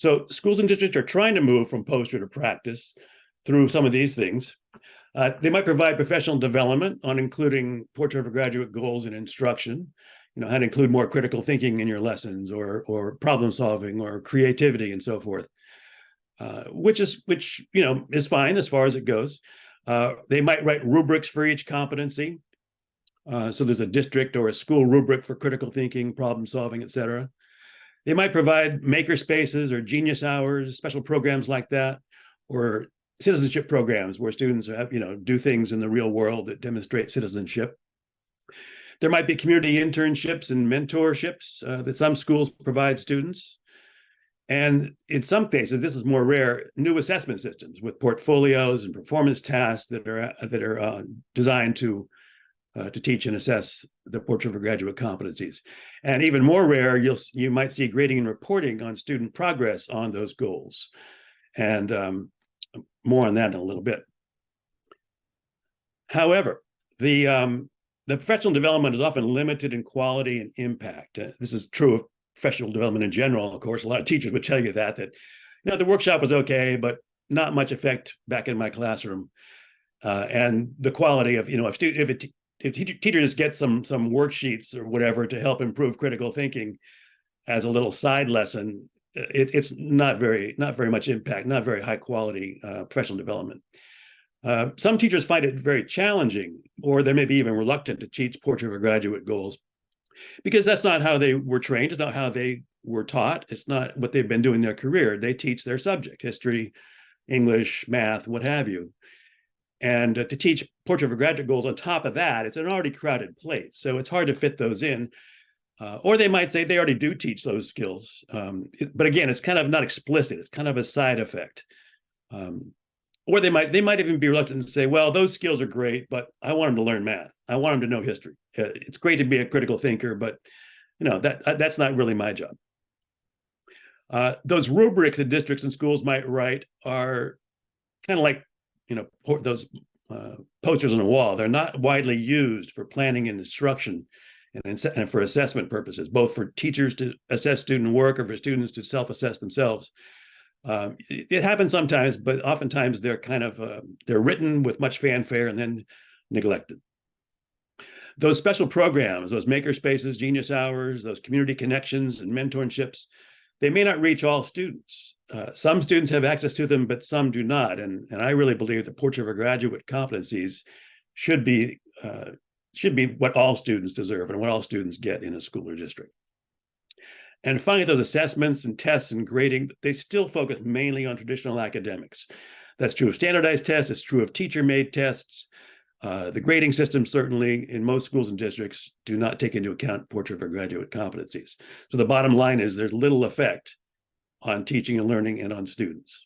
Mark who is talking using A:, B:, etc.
A: So schools and districts are trying to move from poster to practice through some of these things. They might provide professional development on including portrait of a graduate goals in instruction, how to include more critical thinking in your lessons or problem solving or creativity and so forth, which is fine as far as it goes. They might write rubrics for each competency. So there's a district or a school rubric for critical thinking, problem solving, et cetera. They might provide maker spaces or genius hours, special programs like that, or citizenship programs where students have, do things in the real world that demonstrate citizenship. There might be community internships and mentorships that some schools provide students. And in some cases, this is more rare, new assessment systems with portfolios and performance tasks that are designed to teach and assess the portrait for graduate competencies. And even more rare, you might see grading and reporting on student progress on those goals. And more on that in a little bit. However, the professional development is often limited in quality and impact. This is true of professional development in general. Of course, a lot of teachers would tell you that the workshop was okay, but not much effect back in my classroom. And the quality of, if teachers get some worksheets or whatever to help improve critical thinking as a little side lesson, it's not very much impact, not very high quality professional development. Some teachers find it very challenging, or they may be even reluctant to teach portrait for graduate goals because that's not how they were trained. It's not how they were taught. It's not what they've been doing their career. They teach their subject, history, English, math, what have you. And to teach portrait for graduate goals on top of that, it's an already crowded plate. So it's hard to fit those in. Or they might say they already do teach those skills. But again, it's kind of not explicit. It's kind of a side effect. Or they might even be reluctant to say, well, those skills are great, but I want them to learn math. I want them to know history. It's great to be a critical thinker, but that's not really my job. Those rubrics that districts and schools might write are kind of like those posters on a wall. They're not widely used for planning and instruction and for assessment purposes, both for teachers to assess student work or for students to self-assess themselves. It happens sometimes, but oftentimes they're they're written with much fanfare and then neglected. Those special programs, those maker spaces, genius hours, those community connections and mentorships, they may not reach all students. Some students have access to them, but some do not. And I really believe the portrait for graduate competencies should be what all students deserve and what all students get in a school or district. And finally, those assessments and tests and grading, they still focus mainly on traditional academics. That's true of standardized tests. It's true of teacher-made tests. The grading system, certainly in most schools and districts, do not take into account portrait for graduate competencies. So the bottom line is there's little effect on teaching and learning and on students.